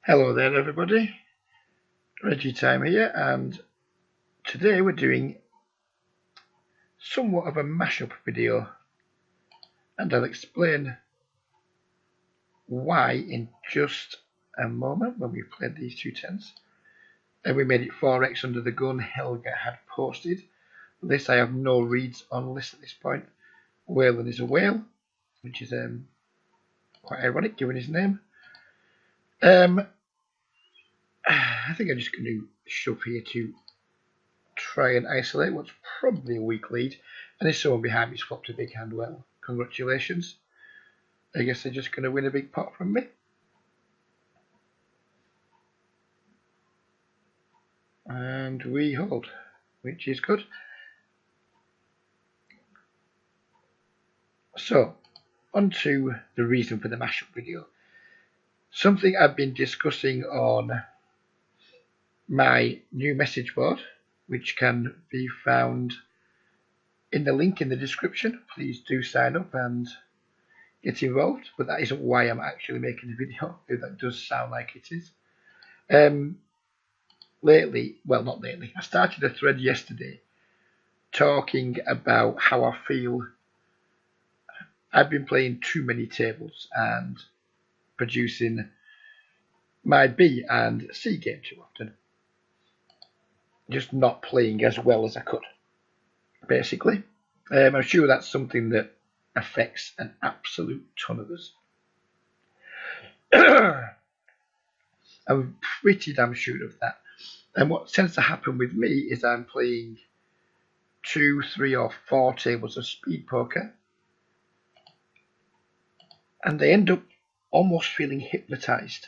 Hello there everybody, Reggie Time here, and today we're doing somewhat of a mashup video, and I'll explain why in just a moment when we played these two tens. And we made it 4x under the gun Helga had posted. This I have no reads on list at this point. Whalen is a whale, which is quite ironic given his name. I think I'm just going to shove here to try and isolate what's probably a weak lead, and if someone behind me swapped a big hand, well, congratulations. I guess they're just going to win a big pot from me. And we hold, which is good. So, on to the reason for the mashup video. Something I've been discussing on my new message board, which can be found in the link in the description. Please do sign up and get involved, but that isn't why I'm actually making the video, if that does sound like it is. Not lately, I started a thread yesterday talking about how I feel I've been playing too many tables and producing my B and C game too often. Just not playing as well as I could, basically. I'm sure that's something that affects an absolute ton of us. I'm pretty damn sure of that. And what tends to happen with me is I'm playing 2, 3 or 4 tables of speed poker, and I end up almost feeling hypnotized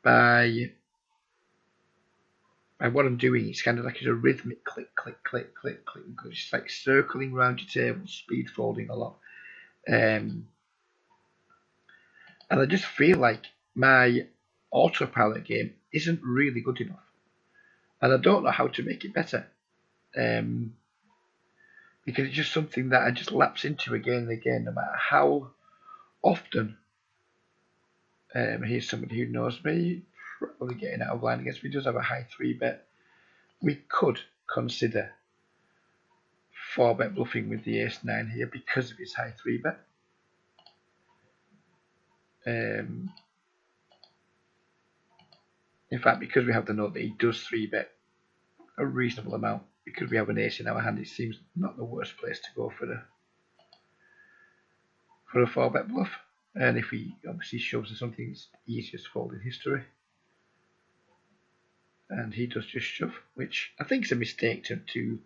by what I'm doing. It's kind of like a rhythmic click, click, click, click, click. It's like circling around your table, speed folding a lot. And I just feel like my autopilot game isn't really good enough. And I don't know how to make it better. Because it's just something that I just lapse into again and again, no matter how often. Here's somebody who knows me, probably getting out of line against me. He does have a high 3-bet. We could consider 4-bet bluffing with the ace-9 here because of his high 3-bet. In fact, because we have the note that he does 3-bet a reasonable amount, because we have an ace in our hand, it seems not the worst place to go for a 4-bet bluff. And if he obviously shoves us something, it's the easiest fold in history. And he does just shove, which I think is a mistake to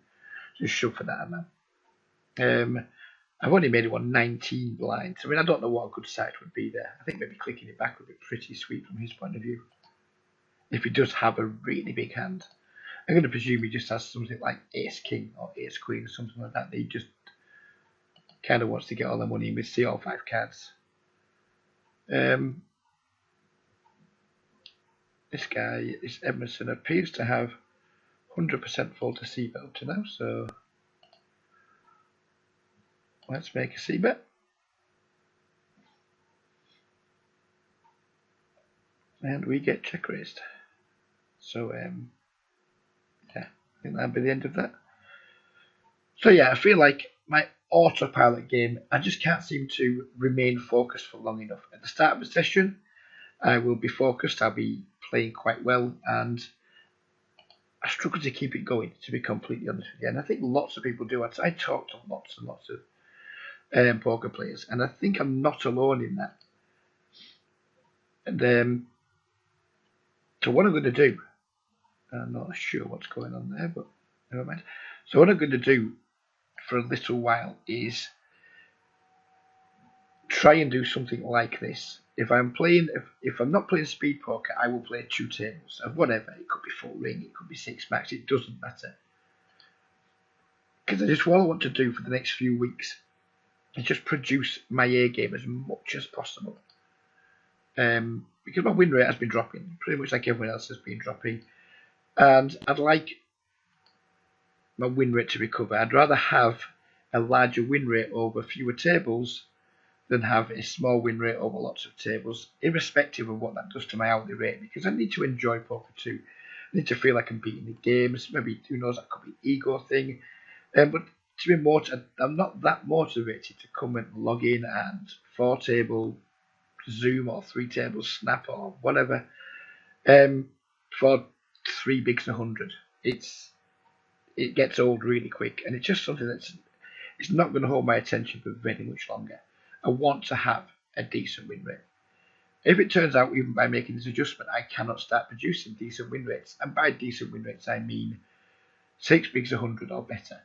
shove for that amount. I've only made it 19 blinds. I mean, I don't know what a good side would be there. I think maybe clicking it back would be pretty sweet from his point of view. If he does have a really big hand, I'm going to presume he just has something like ace-king or ace-queen or something like that. He just kind of wants to get all the money in with C all 5 cards. This guy, this Edmondson, appears to have 100% fold to C-bet up to now, so let's make a C-bet. And we get check raised. So, yeah, I think that'll be the end of that. So, yeah, I feel like my autopilot game, I just can't seem to remain focused for long enough. At the start of the session, I will be focused, I'll be playing quite well, and I struggle to keep it going, to be completely honest with you. And I think lots of people do. I talk to lots and lots of poker players, and I think I'm not alone in that. And so what I'm going to do, I'm not sure what's going on there, but never mind. So what I'm going to do for a little while is try and do something like this. If I'm not playing speed poker, I will play 2 tables of whatever. It could be full ring, it could be 6 max, it doesn't matter. Because I just what I want to do for the next few weeks is just produce my A game as much as possible. Because my win rate has been dropping, pretty much like everyone else has been dropping. And I'd like my win rate to recover. I'd rather have a larger win rate over fewer tables than have a small win rate over lots of tables, irrespective of what that does to my hourly rate, because I need to enjoy poker too. I need to feel like I'm beating the games. Maybe, who knows, that could be an ego thing. But to be I'm not that motivated to come and log in and 4-table Zoom or 3-table Snap or whatever for 3 bigs and 100. It gets old really quick, and it's just something it's not going to hold my attention for very much longer. I want to have a decent win rate. If it turns out, even by making this adjustment, I cannot start producing decent win rates, and by decent win rates I mean 6 bigs 100 or better.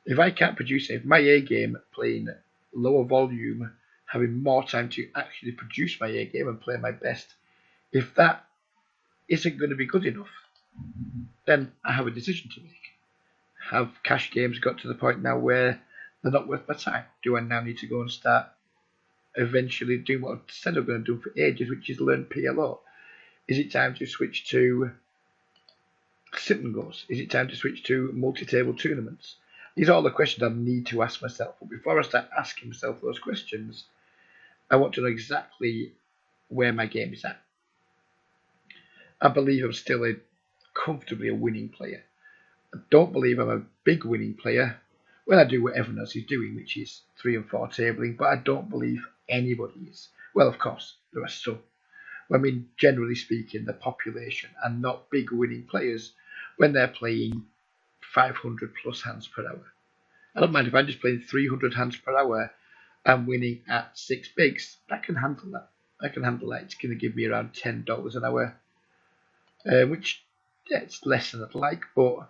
If I can't produce it, if my A game playing lower volume, having more time to actually produce my A game and play my best, if that isn't going to be good enough, then I have a decision to make. Have cash games got to the point now where they're not worth my time? Do I now need to go and start eventually doing what I said I'm going to do for ages, which is learn PLO? Is it time to switch to sit and goes? Is it time to switch to multi-table tournaments? These are all the questions I need to ask myself. But before I start asking myself those questions, I want to know exactly where my game is at. I believe I'm still comfortably a winning player. I don't believe I'm a big winning player. Well, I do what everyone else is doing, which is 3 and 4 tabling, but I don't believe anybody is. Well, of course, there are some. I mean, generally speaking, the population are not big winning players when they're playing 500 plus hands per hour. I don't mind if I'm just playing 300 hands per hour and winning at 6 bigs. I can handle that. It's going to give me around $10 an hour, which it's less than I'd like, but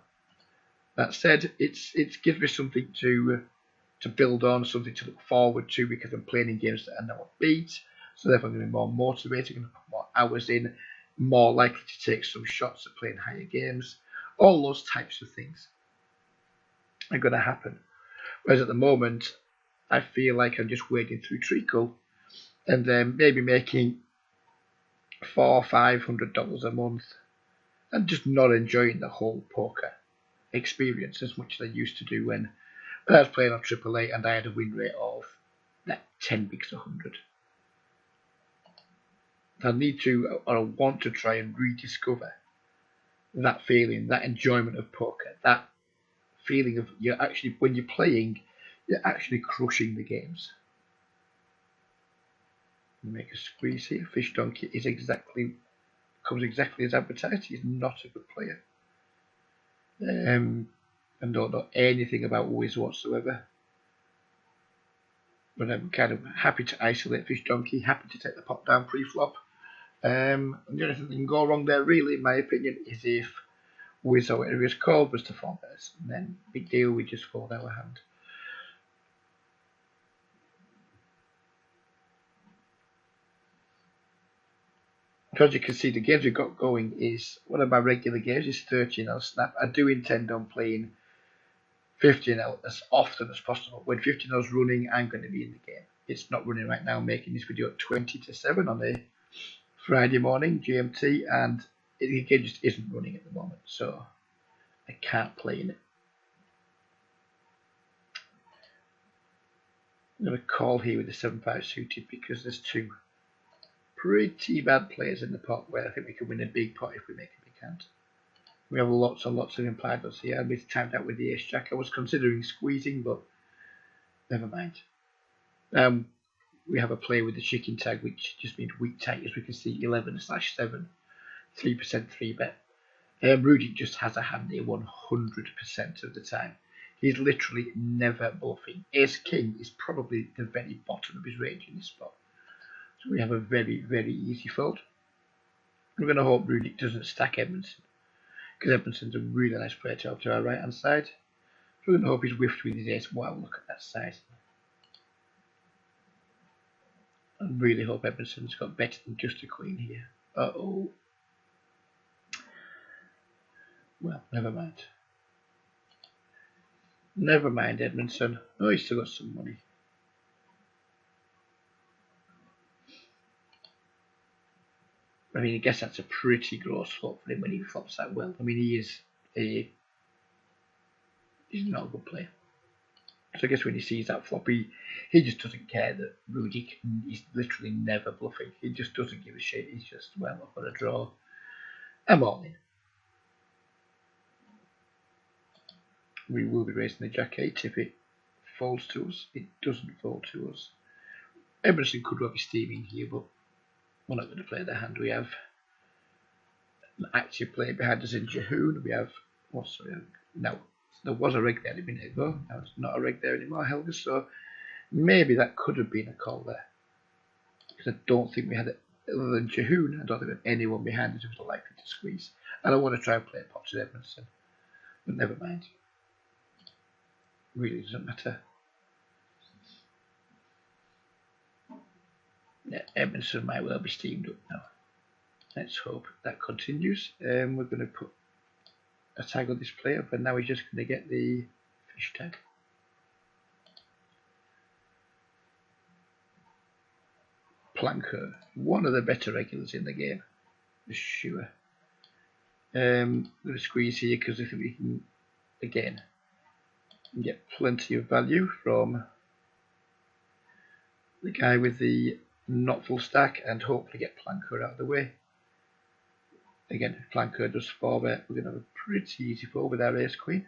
that said, it gives me something to build on, something to look forward to, because I'm playing in games that I know I'll beat. So therefore I'm going to be more motivated, going to put more hours in, more likely to take some shots at playing higher games. All those types of things are going to happen. Whereas at the moment, I feel like I'm just wading through treacle and maybe making $400-500 a month and just not enjoying the whole poker experience as much as I used to do when I was playing on AAA and I had a win rate of 10 bigs 100. I need to, or I want to try and rediscover that feeling, that enjoyment of poker, that feeling of when you're playing, you're actually crushing the games. Make a squeeze here. Fish Donkey comes exactly as advertised. He's not a good player. And don't know anything about Wiz whatsoever. But I'm kind of happy to isolate Fish Donkey, happy to take the pot down pre-flop. And the only thing that can go wrong there, really, in my opinion, is if Wiz or whatever it's called was to fold us. And then, big deal, we just fold our hand. So as you can see, the games we've got going is, one of my regular games is 13 on Snap. I do intend on playing 15L as often as possible. When 15L is running, I'm going to be in the game. It's not running right now. I'm making this video at 20 to 7 on a Friday morning, GMT, and the game just isn't running at the moment, so I can't play in it. I'm going to call here with the 7-5 suited because there's two pretty bad players in the pot where I think we can win a big pot if we make a big hand. We have lots and lots of implied odds here. I missed timed out with the ace jack. I was considering squeezing, but never mind. We have a play with the chicken tag, which just means weak tight, as we can see, 11/7, 3% 3-bet. Rudy just has a hand here 100% of the time. He's literally never bluffing. Ace King is probably the very bottom of his range in this spot. So we have a very, very easy fold. We're going to hope Rudy doesn't stack Edmondson, because Edmondson's a really nice player to have to our right hand side. So we're going to hope he's whiffed with his ace. Wow, look at that side. I really hope Edmondson's got better than just a queen here. Uh-oh. Well, never mind. Never mind, Edmondson. Oh, he's still got some money. I mean, I guess that's a pretty gross flop for him when he flops that well. I mean, he's not a good player. So I guess when he sees that flop, he just doesn't care that Rudy is literally never bluffing. He just doesn't give a shit. He's just, well, I've got a draw. I'm all in. We will be raising the Jack 8 if it folds to us. It doesn't fold to us. Emerson could well be steaming here, but we're not going to play the hand. We have an active player behind us in Jehoon. We have, oh sorry, no, there was a rig there a minute ago. Now it's not a rig there anymore, Helga. So maybe that could have been a call there. Because I don't think we had it, other than Jehoon, I don't think we had anyone behind us who was likely to squeeze. And I want to try and play a pot to Edmondson, but never mind. Really doesn't matter. Yeah, Edmondson might well be steamed up now. Let's hope that continues. We're going to put a tag on this player, but now we're just going to get the fish tag. Planker, one of the better regulars in the game, for sure. I'm going to squeeze here because I think we can, again, get plenty of value from the guy with the not full stack and hopefully get Planker out of the way. Again, if Planker does 4-bet, we're going to have a pretty easy fold with our ace queen.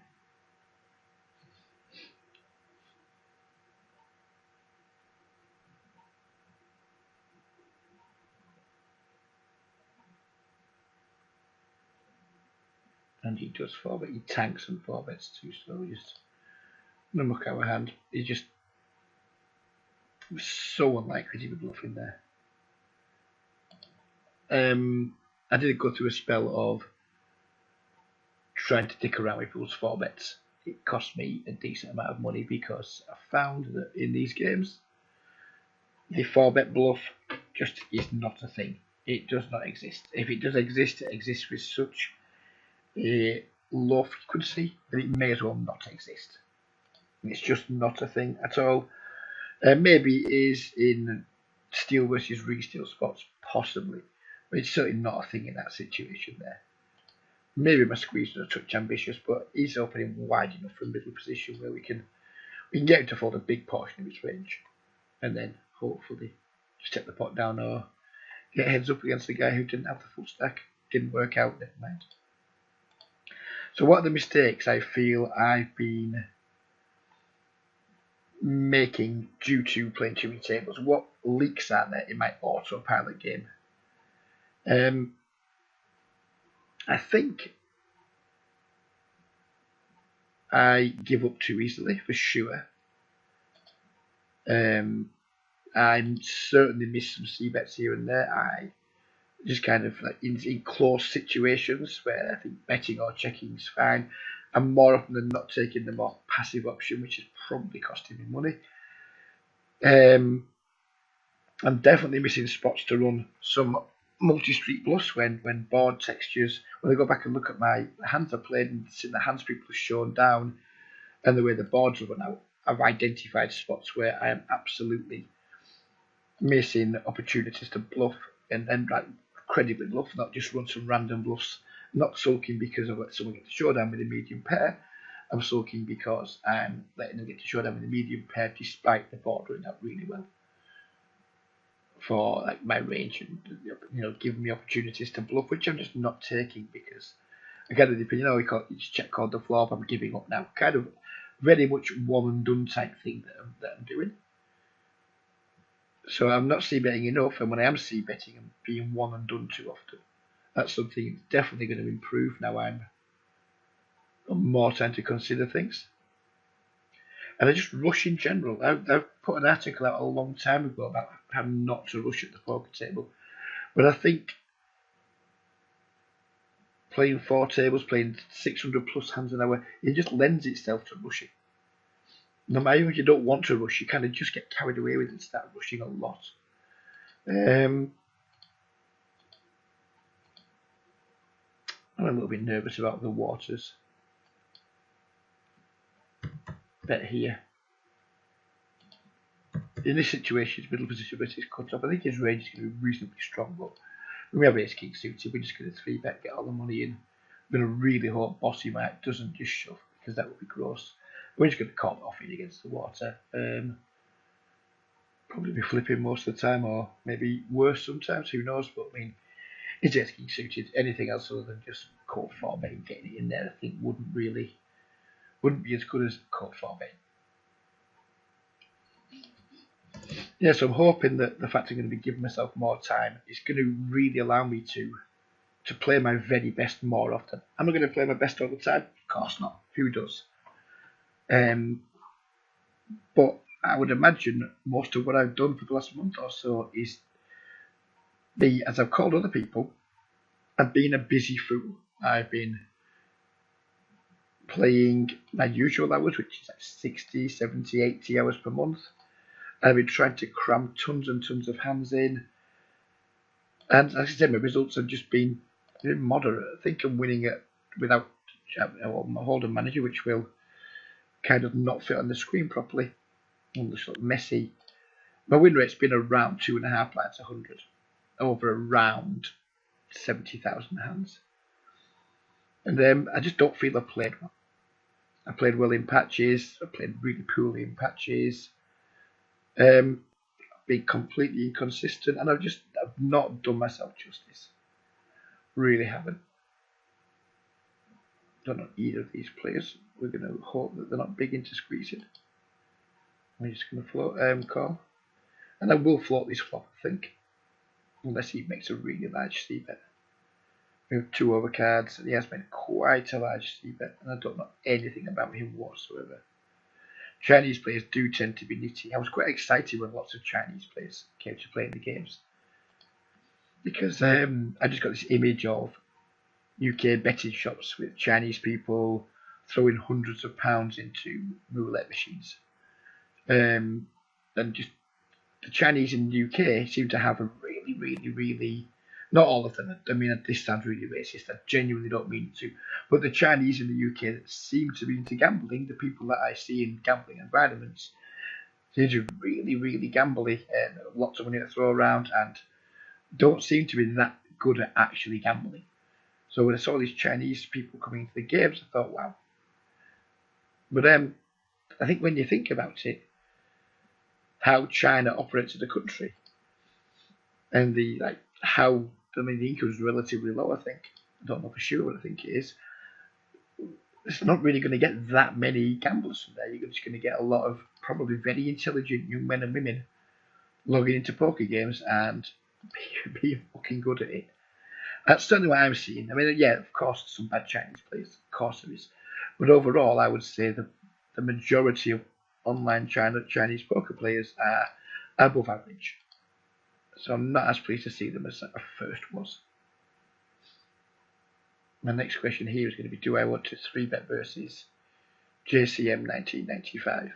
And he does 4-bet, he tanks and 4-bets too, so we just going to muck our hand. He's just so unlikely to be bluffing there. I did go through a spell of trying to dick around with people's 4-bets. It cost me a decent amount of money because I found that in these games, the 4-bet bluff just is not a thing. It does not exist. If it does exist, it exists with such a low frequency that it may as well not exist. It's just not a thing at all. Maybe it is in steel versus re-steel spots, possibly, but it's certainly not a thing in that situation there. Maybe my squeeze is a touch ambitious, but he's opening wide enough for a middle position where we can get him to fold a big portion of his range, and then hopefully just take the pot down or get heads up against the guy who didn't have the full stack. Didn't work out, never mind. So what are the mistakes I feel I've been making due to playing too many tables? What leaks are there in my autopilot game? I think I give up too easily, for sure. I certainly miss some c-bets here and there. I just kind of like in close situations where I think betting or checking is fine. I'm more often than not taking the more passive option, which is probably costing me money. I'm definitely missing spots to run some multi-street bluffs when board textures. When I go back and look at my hands I played and see the hand street plus shown down and the way the boards are run out, I've identified spots where I am absolutely missing opportunities to bluff and like credibly bluff, not just run some random bluffs. Not sulking because I've let someone get to showdown with a medium pair. I'm sulking because I'm letting them get to showdown with a medium pair despite the board running out really well for like my range and giving me opportunities to bluff, which I'm just not taking because I get the opinion, it's check called the flop, I'm giving up now. Kind of very much one and done type thing that I'm doing. So I'm not c-betting enough, and when I am c-betting, I'm being one and done too often. That's something that's definitely going to improve now I'm more time to consider things. And I just rush in general. I've put an article out a long time ago about how not to rush at the poker table. But I think playing 4 tables, playing 600 plus hands an hour, it just lends itself to rushing. No matter if you don't want to rush, you kind of just get carried away with it and start rushing a lot. I'm a little bit nervous about the waters. Bet here. In this situation, his middle position versus cut off. I think his range is going to be reasonably strong, but when we have ace king suited, we're just going to 3-bet, get all the money in. I'm going to really hope Bossy Mike doesn't just shove because that would be gross. We're just going to call it off in against the water. Probably be flipping most of the time, or maybe worse sometimes, who knows, but I mean, it's jet ski suited. Anything else other than just court 4 betting, getting it in there, I think wouldn't be as good as court 4 betting. Yeah, so I'm hoping that the fact I'm going to be giving myself more time is going to really allow me to play my very best more often. Am I going to play my best all the time? Of course not. Who does? But I would imagine most of what I've done for the last month or so is as I've called other people, I've been a busy fool. I've been playing my usual hours, which is like 60, 70, 80 hours per month. I've been trying to cram tons and tons of hands in. And as I said, my results have just been moderate. I think I'm winning it without my Holden manager, which will kind of not fit on the screen properly. And just sort of messy. My win rate's been around 2.5 blinds 100 over around 70,000 hands. And I just don't feel I played well. I played well in patches. I played really poorly in patches. Been completely inconsistent, and I've not done myself justice. Really haven't. Don't know either of these players. We're going to hope that they're not big into squeezing. I'm just going to float call, and I will float this flop, I think, unless he makes a really large c-bet. We have 2 overcards, and he has made quite a large c-bet, and I don't know anything about him whatsoever. Chinese players do tend to be nitty. I was quite excited when lots of Chinese players came to play in the games, because I just got this image of UK betting shops with Chinese people throwing hundreds of pounds into roulette machines. And just the Chinese in the UK seem to have a really, not all of them, I mean, this sounds really racist, I genuinely don't mean to, but the Chinese in the UK that seem to be into gambling, the people that I see in gambling environments, seem to be really gambly, and lots of money to throw around, and don't seem to be that good at actually gambling. So when I saw these Chinese people coming into the games, I thought, wow. But I think when you think about it, how China operates as a country, and the income is relatively low, I think. I don't know for sure what I think it is. It's not really going to get that many gamblers from there. You're just going to get a lot of probably very intelligent young men and women logging into poker games and being fucking good at it. That's certainly what I'm seeing. I mean, yeah, of course, some bad Chinese players, of course there is. But overall, I would say the majority of online Chinese poker players are above average. So I'm not as pleased to see them as I first was. My next question here is going to be, do I want to 3-bet versus JCM 1995? And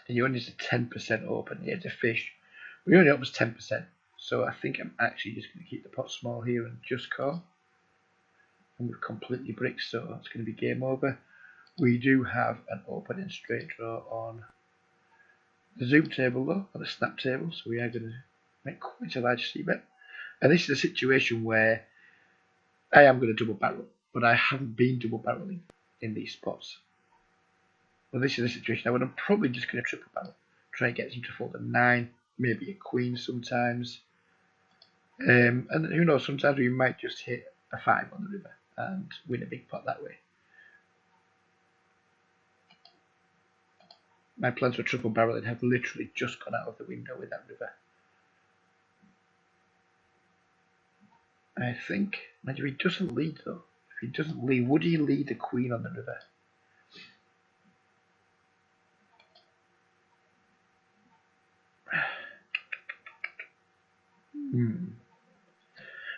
he only has a 10% open. He has a fish. We only opens 10%. So I think I'm actually just going to keep the pot small here and just call. And we've completely bricked, so it's going to be game over. We do have an open and straight draw on the Zoom table though, on the snap table, so we are going to make quite a large c-bet. And this is a situation where I am going to double barrel, but I haven't been double barreling in these spots. Well, this is a situation where I'm probably just going to triple barrel, try and get him to fold a 9, maybe a queen sometimes. And who knows, sometimes we might just hit a 5 on the river and win a big pot that way. My plans for triple barreling have literally just gone out of the window with that river. I think, if he doesn't lead though, if he doesn't lead, would he lead a queen on the river?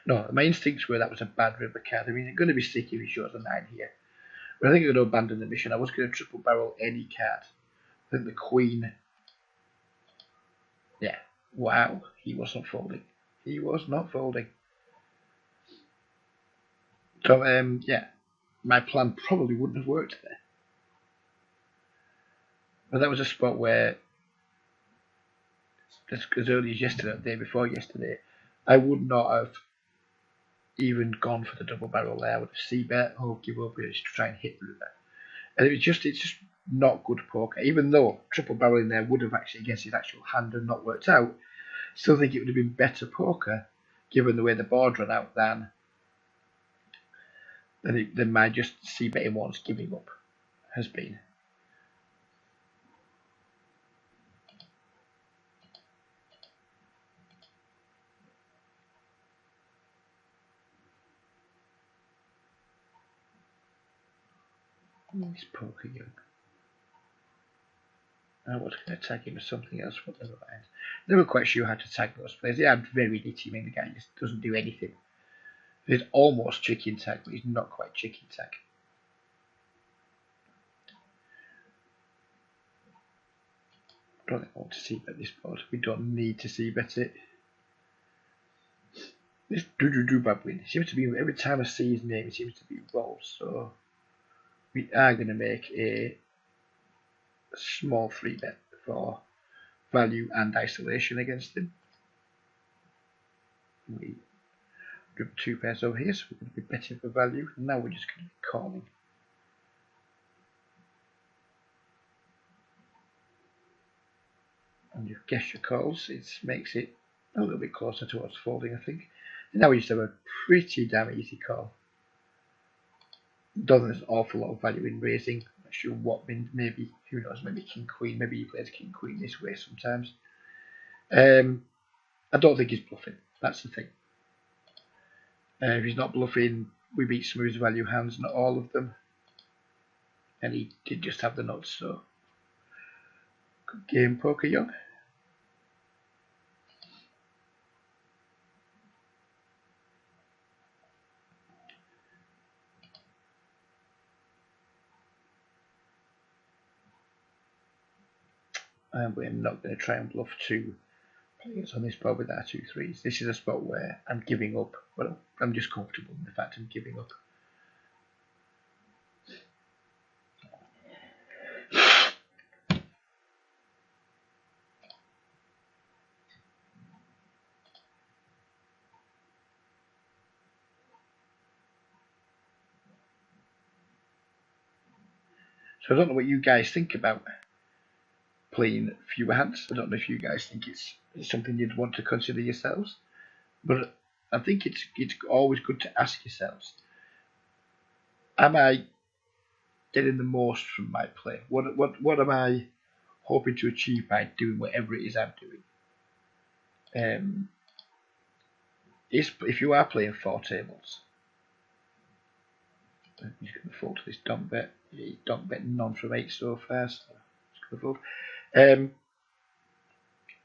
No, my instincts were that was a bad river card. I mean, it's going to be sticky if he shows a 9 here. But I think I'm going to abandon the mission. I was going to triple barrel any card. I think the queen. Yeah. Wow. He wasn't folding. He was not folding. So, yeah. My plan probably wouldn't have worked there. But that was a spot where, as early as yesterday, the day before yesterday, I would not have even gone for the double barrel there. I would have c-bet or give up to try and hit the river. And it's just not good poker. Even though triple barreling there would have actually against his actual hand and not worked out, still think it would have been better poker given the way the board ran out than my just see betting ones giving up has been. He's poker young. I was going to tag him as something else, but never mind. Never quite sure how to tag those players. They are very nitty. I mean, the guy just doesn't do anything. He's almost chicken tag, but he's not quite chicken tag. I don't think I want to see bet this board. We don't need to see bet it. This Babwin seems to be, every time I see his name, it seems to be involved. So we are going to make a small 3-bet for value and isolation against him. We do 2 pairs over here, so we're going to be betting for value. And now we're just going to be calling. And you guess your calls, it makes it a little bit closer towards folding, I think. And now we just have a pretty damn easy call. Don't think there's an awful lot of value in raising. I'm not sure what means, maybe, who knows, maybe King Queen, maybe he plays King Queen this way sometimes. I don't think he's bluffing, that's the thing. If he's not bluffing, we beat some of his value hands, not all of them. And he did just have the nuts, so good game, Poker Young. And we're not going to try and bluff 2 players on this board with our 2 threes. This is a spot where I'm giving up. Well, I'm just comfortable in the fact I'm giving up. So I don't know what you guys think about playing fewer hands. I don't know if you guys think it's something you'd want to consider yourselves, but I think it's always good to ask yourselves: am I getting the most from my play? What am I hoping to achieve by doing whatever it is I'm doing? If you are playing 4 tables, I'm just going to fold to this donk bet. Donk bet none from 8 so far, so just going to fold.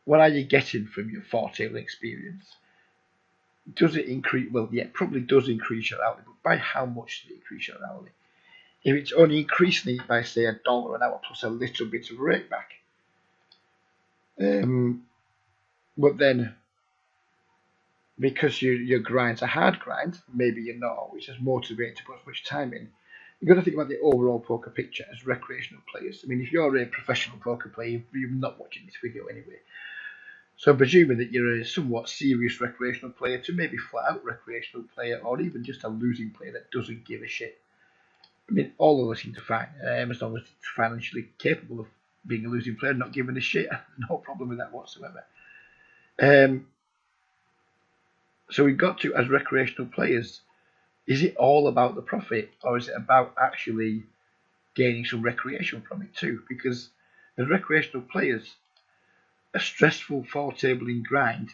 What are you getting from your 4 table experience? Does it increase? Well, yeah, it probably does increase your hourly, but by how much does it increase your hourly? If it's only increasing it by, say, $1 an hour plus a little bit of rate back, but then because your grind's a hard grind, maybe you're not always as motivated to put as much time in. You've got to think about the overall poker picture as recreational players. I mean, if you're a professional poker player, you're not watching this video anyway. So I'm presuming that you're a somewhat serious recreational player to maybe flat out recreational player, or even just a losing player that doesn't give a shit. I mean, all of us seem to find, as long as it's financially capable of being a losing player, not giving a shit, no problem with that whatsoever. So we've got to, as recreational players, is it all about the profit, or is it about actually gaining some recreation from it too? Because as recreational players, a stressful 4-tabling grind,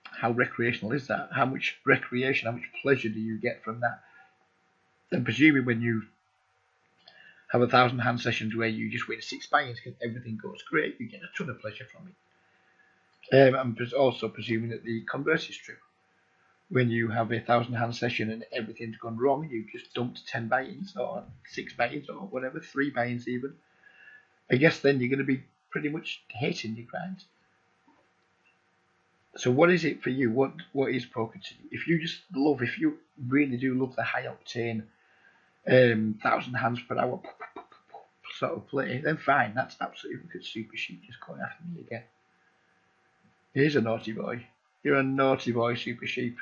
how recreational is that? How much recreation, how much pleasure do you get from that? And presumably when you have 1,000 hand sessions where you just win 6 buy-ins because everything goes great, you get a ton of pleasure from it. I'm also presuming that the converse is true. When you have 1,000 hand session and everything's gone wrong, you just dumped 10 buy-ins or 6 buy-ins or whatever, 3 buy-ins even. I guess then you're going to be pretty much hating your grind. So what is it for you? What is poker to you? If you really do love the high octane 1,000 hands per hour sort of play, then fine, that's absolutely good. Super Sheep just going after me again. Here's a naughty boy. You're a naughty boy, Super Sheep.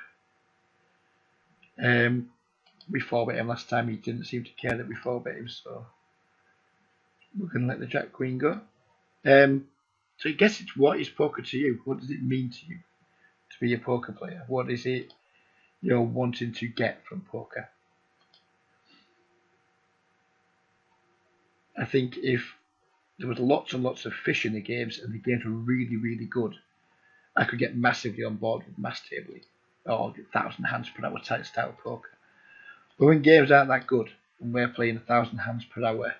we 4-bet him last time. He didn't seem to care that we 4-bet him, so we're going to let the Jack Queen go. So I guess it's, what is poker to you? What does it mean to you to be a poker player? What is it you're wanting to get from poker? I think if there was lots and lots of fish in the games and the games were really, really good, I could get massively on board with mass tabling or 1,000 hands per hour type style poker. But when games aren't that good and we're playing 1,000 hands per hour,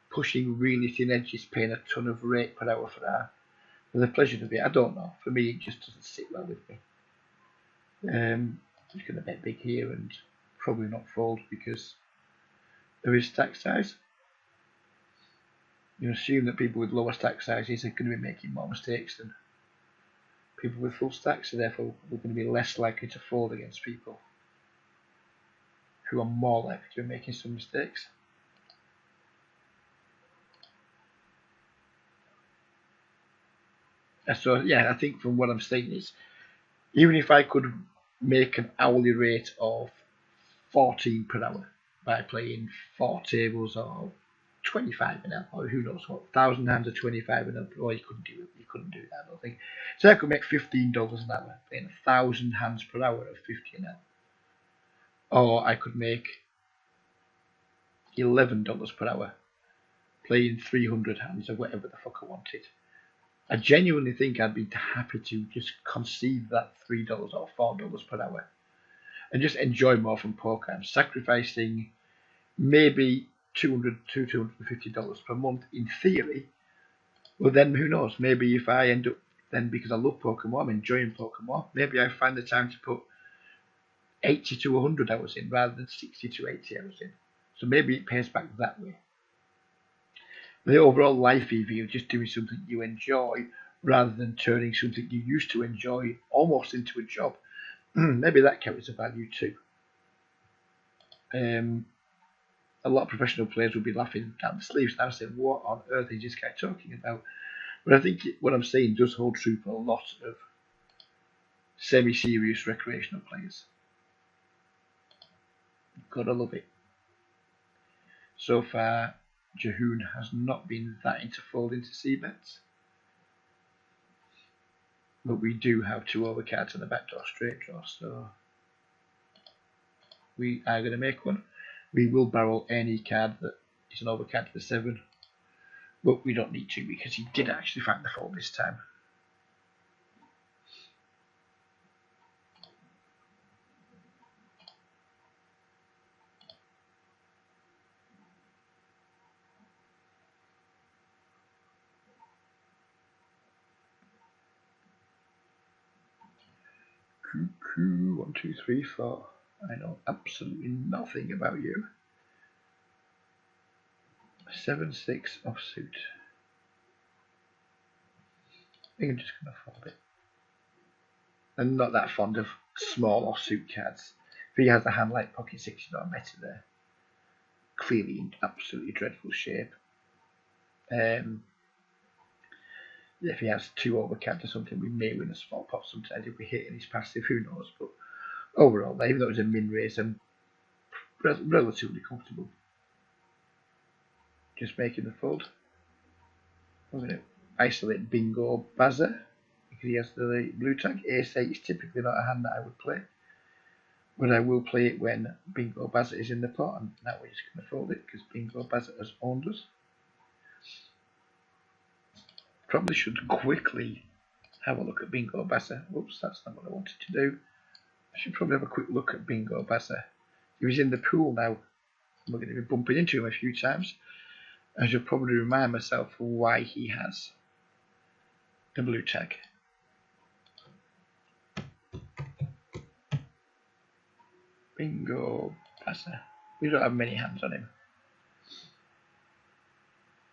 pushing really thin edges, paying a ton of rate per hour for the pleasure of it, I don't know. For me, it just doesn't sit well with me. I'm just going to bet big here and probably not fold because there is stack size. You assume that people with lower stack sizes are going to be making more mistakes than people with full stacks, so therefore we're going to be less likely to fold against people who are more likely to be making some mistakes. So yeah, I think from what I'm saying is, even if I could make an hourly rate of 14 per hour by playing 4 tables or 25 and up, or who knows what, 1,000 hands or 25 and up, or you couldn't do it. You couldn't do that, I don't think. So I could make $15 an hour playing 1,000 hands per hour of 50 and up, or I could make $11 per hour playing 300 hands of whatever the fuck I wanted. I genuinely think I'd be happy to just concede that $3 or $4 per hour and just enjoy more from poker. I'm sacrificing maybe $200 to $250 per month in theory. Well, then who knows? Maybe if I end up, then because I love poker more, I'm enjoying poker more, maybe I find the time to put 80 to 100 hours in rather than 60 to 80 hours in. So maybe it pays back that way. The overall life EV of just doing something you enjoy rather than turning something you used to enjoy almost into a job. Maybe that carries a value too. A lot of professional players will be laughing down the sleeves now, saying, "What on earth is this guy talking about?" But I think what I'm saying does hold true for a lot of semi-serious recreational players. Gotta love it. So far, Jahoon has not been that into folding to C-bets. But we do have 2 overcards and a backdoor straight draw, so we are going to make one. We will barrel any card that is an overcard to the 7, but we don't need to because he did actually find the fold this time. Cuckoo, 1, 2, 3, 4. I know absolutely nothing about you. 7, 6 offsuit. I think I'm just going to fold it. I'm not that fond of small offsuit cards. If he has a hand like pocket 6, you know, I'm better there. Clearly in absolutely dreadful shape. If he has 2 overcards or something, we may win a small pot sometimes if we hit in his passive, who knows. But overall, even though it was a min raise, I'm relatively comfortable just making the fold. I'm going to isolate Bingo Bazza because he has the blue tag. Ace 8 is typically not a hand that I would play, but I will play it when Bingo Bazza is in the pot, and now we're just going to fold it because Bingo Bazza has owned us. Probably should quickly have a look at Bingo Bazza. Oops, that's not what I wanted to do. I should probably have a quick look at Bingo Bazza. If he's in the pool now, we're going to be bumping into him a few times. I should probably remind myself why he has the blue tag. Bingo Bazza. We don't have many hands on him.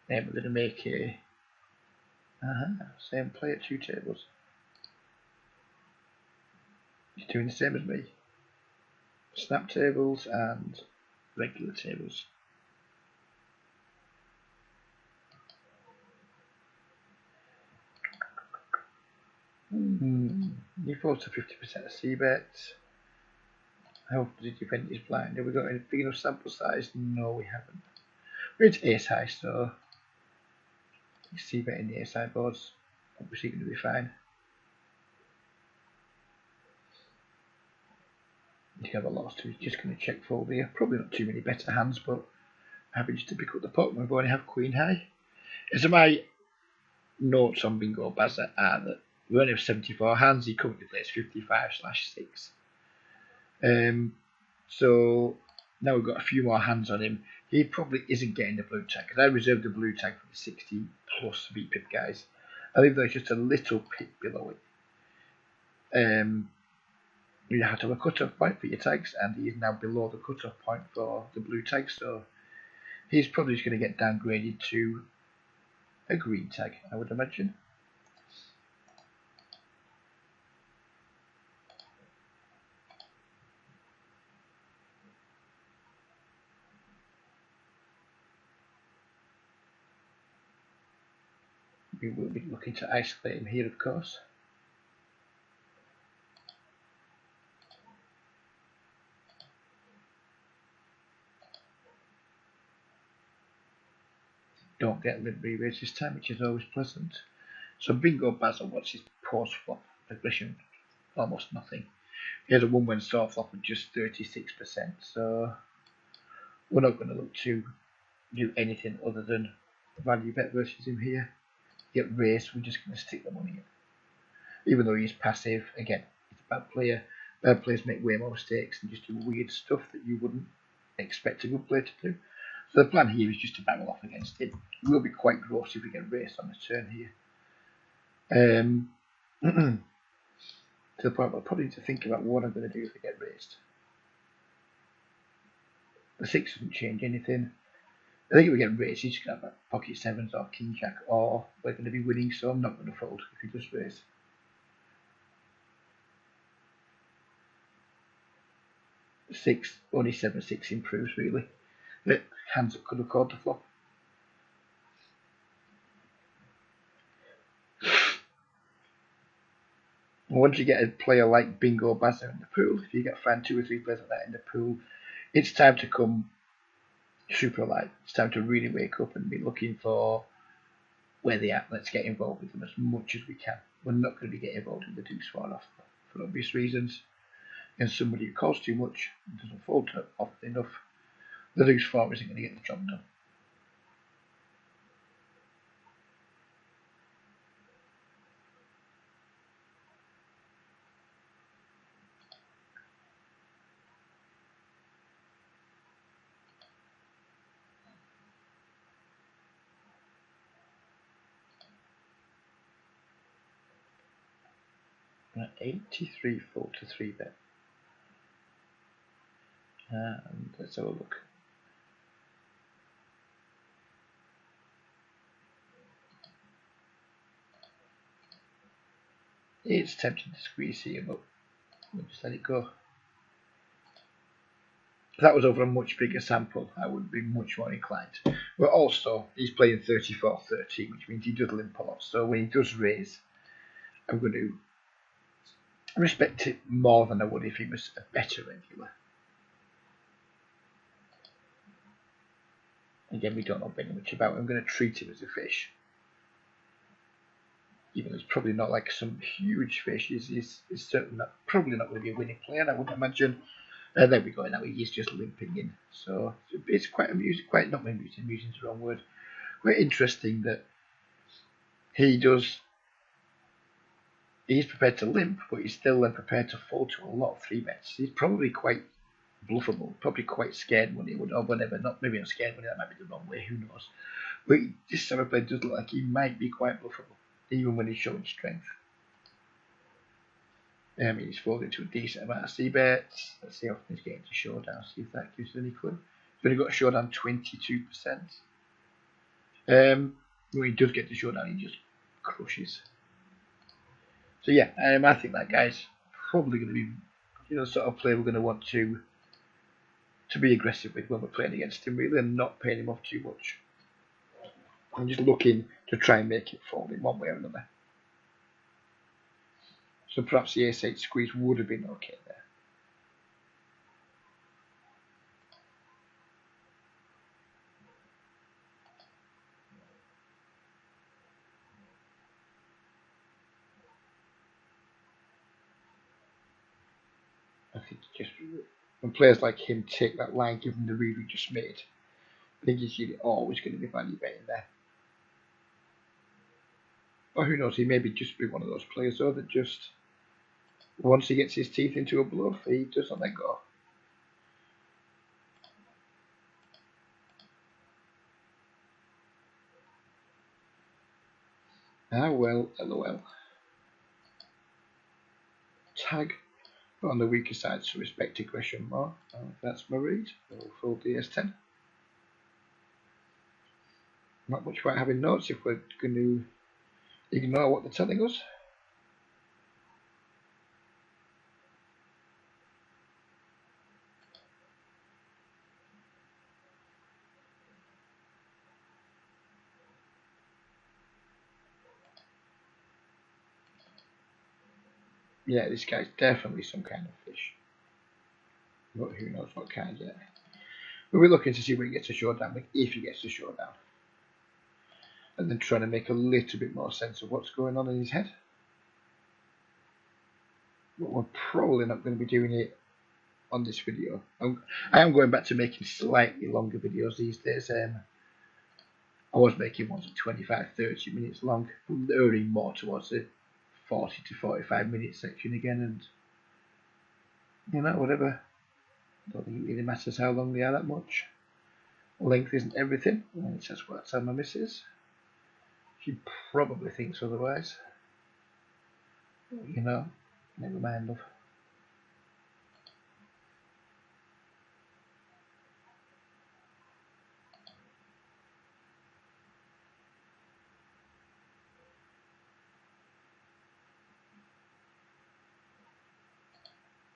Then we're going to make a same play at 2 tables. He's doing the same as me. Snap tables and regular tables. Default to 50% of C-bets. How does he defend his blind? Have we got a big enough sample size? No, we haven't. We're into ace high, so you see that in the ace high boards. Obviously going to be fine. You have a loss, so he's just going to check fold here. Probably not too many better hands, but happy just to pick up the pot when we only have queen high. So my notes on Bingo Bazza are that we only have 74 hands. He currently plays 55/6. So now we've got a few more hands on him. He probably isn't getting the blue tag because I reserved the blue tag for the 60 plus VPIP guys. I think there's just a little pip below it. You have to have a cut-off point for your tags, and he is now below the cut-off point for the blue tag, so he's probably just going to get downgraded to a green tag, I would imagine. We will be looking to isolate him here, of course. Don't get limp re-raise this time, which is always pleasant. So Bingo Basil, what's his post flop aggression? Almost nothing. He has a 1-1 soft flop of just 36%, so we're not going to look to do anything other than value bet versus him here. Get raised, we're just going to stick the money in. Even though he's passive, again, he's a bad player. Bad players make way more mistakes and just do weird stuff that you wouldn't expect a good player to do. So the plan here is just to barrel off against him. It will be quite gross if we get raised on the turn here. To the point where I probably need to think about what I'm going to do if we get raised. The 6 doesn't change anything. I think if we get raised, he's just going to have pocket 7s or king jack, or we're going to be winning, so I'm not going to fold if he does raise. Six, only 7/6 improves really. The hands that could have called the flop. Once you get a player like Bingo Bazza in the pool, if you get find 2 or 3 players like that in the pool, it's time to come super light. It's time to really wake up and be looking for where they are. Let's get involved with them as much as we can. We're not going to be getting involved in the deuce far off for obvious reasons. And somebody who calls too much and doesn't fold often enough, the deuce 4 isn't going to get the job done. At 83 fold to 3 bet. And let's have a look. It's tempting to squeeze here, but we'll just let it go. If that was over a much bigger sample, I would be much more inclined. But also, he's playing 34-13, which means he does limp a lot. So when he does raise, I'm going to respect it more than I would if he was a better regular. Again, we don't know very much about him. I'm going to treat him as a fish. Even though it's probably not like some huge fish, he's certainly not, probably not going to be a winning player, I wouldn't imagine. There we go, now he's just limping in. So it's quite amusing, quite not amusing, amusing is the wrong word. Quite interesting that he's prepared to limp, but he's still prepared to fold to a lot of 3 bets. He's probably quite bluffable, probably quite scared money, or whatever. Maybe not scared money, that might be the wrong way, who knows. But this summer play does look like he might be quite bluffable, even when he's showing strength. He's folding to a decent amount of C bets. Let's see how often he's getting to showdown, see if that gives any clue. He's only got a showdown 22%. When he does get to showdown, he just crushes. So yeah, I think that guy's probably going to be, the sort of player we're going to want to be aggressive with when we're playing against him, really, and not paying him off too much. I'm just looking to try and make it fold in one way or another. So perhaps the ace-8 squeeze would have been okay there. think just when players like him take that line, given the read we just made, I think he's always going to be value betting there. Or who knows, he may just be one of those players though that just once he gets his teeth into a bluff, he doesn't let go. Ah well, lol. Tag on the weaker side, so respect aggression more. That's my read. We'll fold DS10. Not much about having notes if we're going to ignore what they're telling us. Yeah, this guy's definitely some kind of fish. But who knows what kind yet. But we're looking to see when he gets a showdown, like if he gets a showdown. And then trying to make a little bit more sense of what's going on in his head. But we're probably not going to be doing it on this video. I am going back to making slightly longer videos these days. I was making ones of 25-30 minutes long, but earning more towards the 40 to 45 minute section again, and you know, whatever. I don't think it really matters how long they are that much. Length isn't everything. It's just what I tell my missus. She probably thinks otherwise. You know, never mind, love.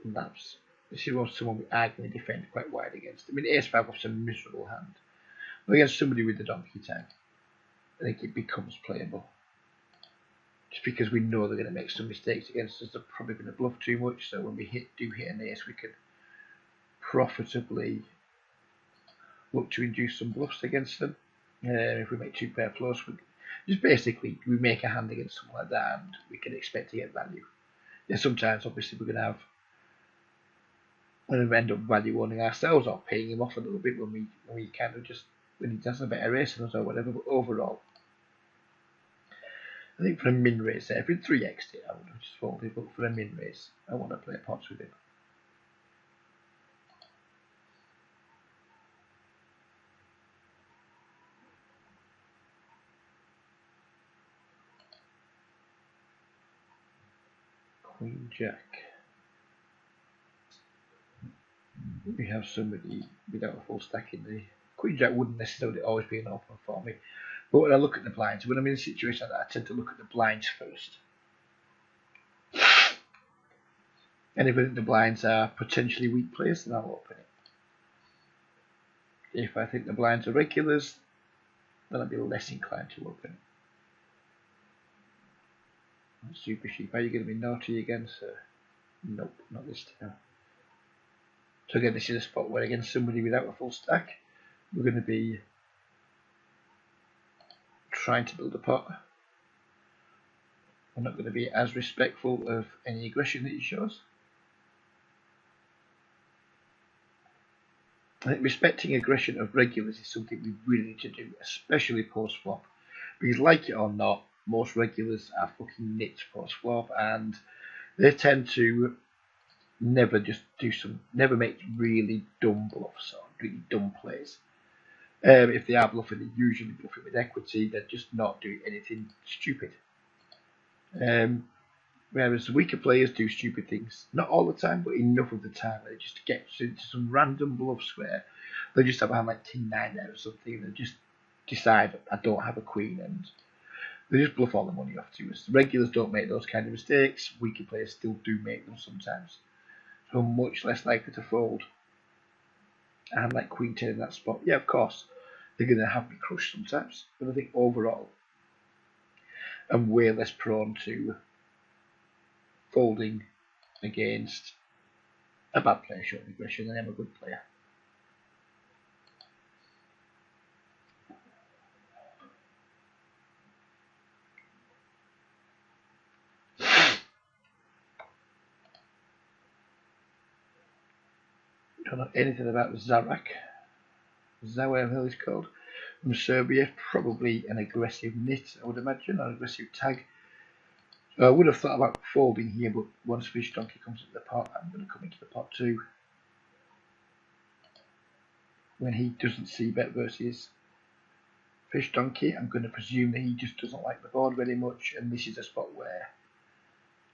That's this is what someone we are going to defend quite wide against. I mean, Ace-5 was a miserable hand. But against somebody with the donkey tag, I think it becomes playable. Just because we know they're going to make some mistakes against us, they're probably going to bluff too much. So when we do hit an ace, we can profitably look to induce some bluffs against them. If we make two pair plus, just basically we make a hand against someone like that, and we can expect to get value. Yeah, sometimes obviously we're going to end up value owning ourselves or paying him off a little bit when we kind of just when he does a better race than us or whatever. But overall, I think for a min race there, if it's 3x it, I would have just folded. But for a min race, I want to play pots with him. Queen Jack. We have somebody without a full stack in the Queen Jack wouldn't necessarily always be an open for me. But when I look at the blinds, when I'm in a situation like that, I tend to look at the blinds first. And if I think the blinds are potentially weak players, then I'll open it. If I think the blinds are regulars, then I'll be less inclined to open it. Super Sheep, are you going to be naughty again, sir? Nope, not this time. So again, this is a spot where against somebody without a full stack, we're going to be trying to build a pot. We're not going to be as respectful of any aggression that he shows. I think respecting aggression of regulars is something we really need to do, especially post flop, because like it or not, most regulars are fucking nits post flop, and they tend to never make really dumb bluffs or really dumb plays. If they are bluffing, they're usually bluffing with equity. They're just not doing anything stupid. Whereas weaker players do stupid things, not all the time, but enough of the time. They just get into some random bluffs where they just have a hand like King 9 there or something, and they just decide I don't have a queen, and they just bluff all the money off to us. The regulars don't make those kind of mistakes. Weaker players still do make them sometimes, so much less likely to fold. And like Queen 10 in that spot, yeah, of course, they're going to have me crushed sometimes, but I think overall, I'm way less prone to folding against a bad player showing aggression than I am a good player. Don't know anything about Zarak. Zawel is called. From Serbia, probably an aggressive knit, I would imagine, or an aggressive tag. So I would have thought about folding here, but once Fish Donkey comes into the pot, I'm going to come into the pot too. When he doesn't see bet versus Fish Donkey, I'm going to presume that he just doesn't like the board very much, and this is a spot where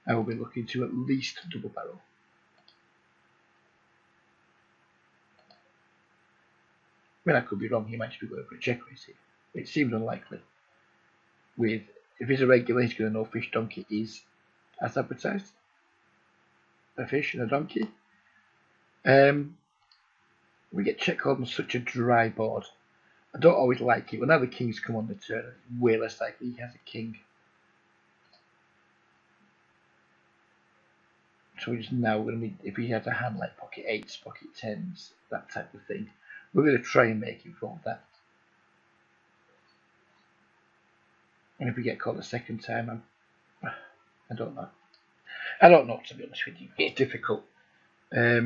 I will be looking to at least double barrel. I mean, I could be wrong, he might just be going for a check raise here. It seems unlikely. With if he's a regular, he's going to know Fish Donkey is as advertised. A fish and a donkey. We get check called on such a dry board. I don't always like it. When now the kings come on the turn, it's way less likely he has a king. So we're just now going to be, if he has a hand like pocket 8s, pocket 10s, that type of thing, we're going to try and make him fold that. And if we get caught a second time, I don't know. I don't know, to be honest with you. It's difficult. I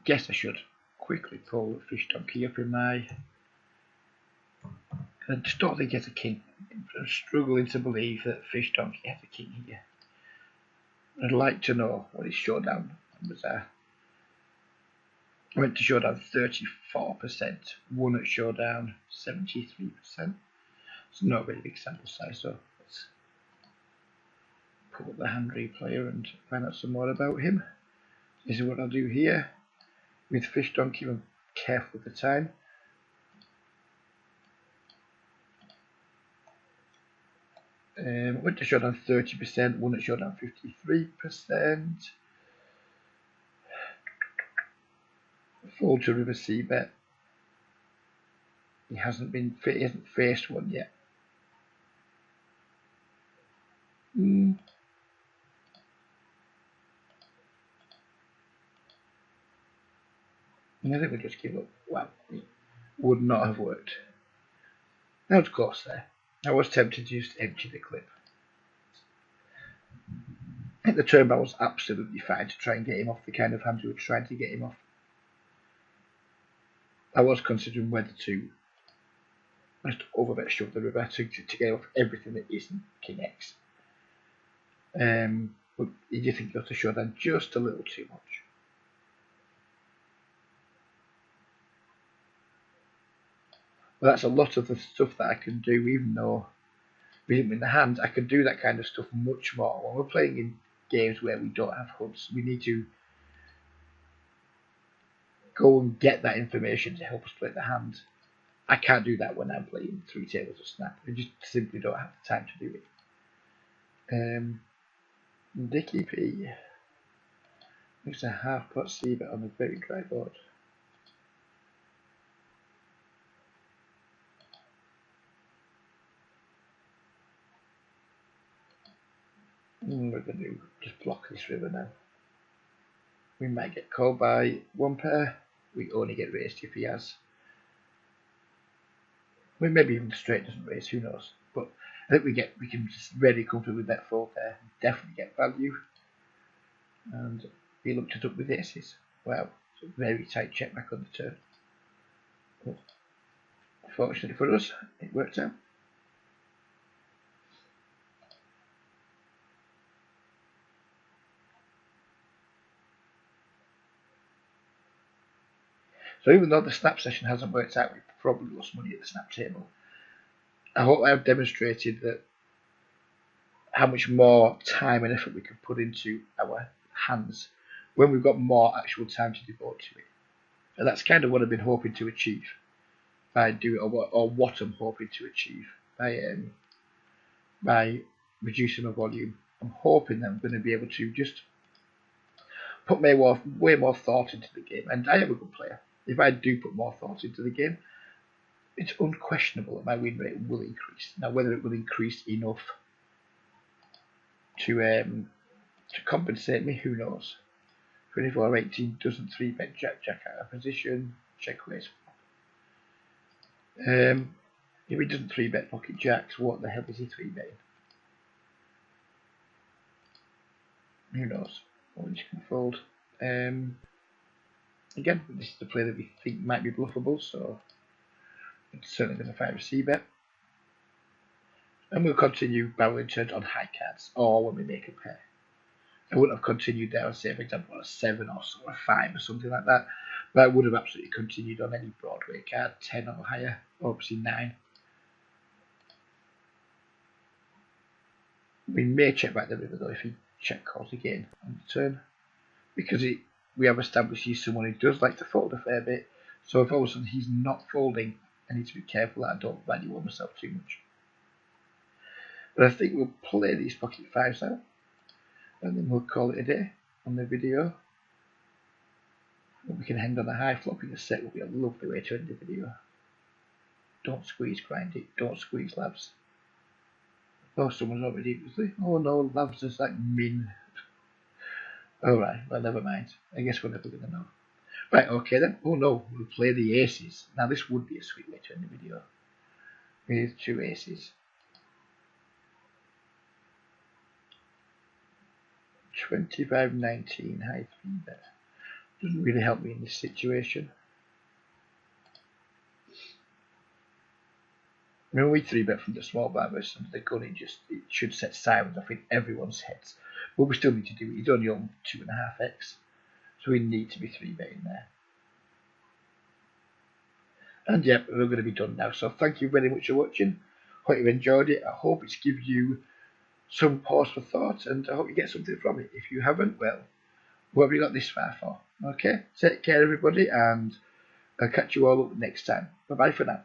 guess I should quickly pull Fish Donkey up in my... I just don't think he has a king. I'm struggling to believe that Fish Donkey has a king here. I'd like to know what his showdown numbers are. I went to showdown 34%, won at showdown 73%. It's not a very big sample size, so let's pull up the hand replayer and find out some more about him. This is what I'll do here. With Fish Donkey, I'm careful with the time. Went to showdown 30%, won at showdown 53%. Fold to river C bet. He hasn't faced one yet. I think we just give up. Well, it would not have worked. Now of course there. I was tempted to just empty the clip. I think the turn bar was absolutely fine to try and get him off the kind of hand we were trying to get him off. I was considering whether to just overbet shove the river to get off everything that isn't King X. But you do think you got to showdown just a little too much. Well, that's a lot of the stuff that I can do, even though we didn't win the hand. I can do that kind of stuff much more. When we're playing in games where we don't have hoods, we need to go and get that information to help us play the hand. I can't do that when I'm playing 3 tables of Snap. I just simply don't have the time to do it. Dickie P makes a half pot C bet on a very dry board. We're going to just block this river now. We might get called by one pair. We only get raised if he has. I mean, maybe even straight doesn't raise, who knows? But I think we can just very comfortably bet 4 pair, definitely get value. And he looked it up with aces. Wow, it's a very tight check back on the turn. But fortunately for us, it worked out. So even though the snap session hasn't worked out, we've probably lost money at the snap table. I hope I've demonstrated that how much more time and effort we can put into our hands when we've got more actual time to devote to it. And that's kind of what I've been hoping to achieve by doing, or what I'm hoping to achieve by reducing my volume. I'm hoping that I'm going to be able to just put way more thought into the game. And I am a good player. If I do put more thought into the game, it's unquestionable that my win rate will increase. Now, whether it will increase enough to compensate me, who knows? 24-18 doesn't 3-bet Jack out of position. Check raise. If he doesn't 3-bet pocket jacks, what the hell is he 3-betting? Who knows? Orange can fold. Again, this is the play that we think might be bluffable, so it's certainly going to fire a c-bet. And we'll continue barreling turns on high cards, or when we make a pair. I wouldn't have continued there, say for example a 7 or a 5 or something like that, but I would have absolutely continued on any Broadway card, 10 or higher, or obviously 9. We may check back the river though if he check calls again on the turn, because we have established he's someone who does like to fold a fair bit, so if all of a sudden he's not folding, I need to be careful that I don't value on myself too much. But I think we'll play these pocket 5s out, and then we'll call it a day on the video. And we can end on a high flop in a set will be a lovely way to end the video. Don't squeeze, grind it, don't squeeze, labs. Oh, someone's already, oh no, labs is like min. Alright, well never mind. I guess we're never gonna know. Right, okay then. Oh no, we'll play the aces. Now this would be a sweet way to end the video. With 2 aces. 25-19 high 3-bet. Doesn't really help me in this situation. I mean, we 3-bet from the small bar versus the gun, it should set silence off in everyone's heads. But we still need to do it. He's only on 2.5x. So we need to be 3-betting there. And yep, we're going to be done now. So thank you very much for watching. Hope you've enjoyed it. I hope it's given you some pause for thought, and I hope you get something from it. If you haven't, well, what have you got this far for? Okay, take care everybody, and I'll catch you all up next time. Bye bye for now.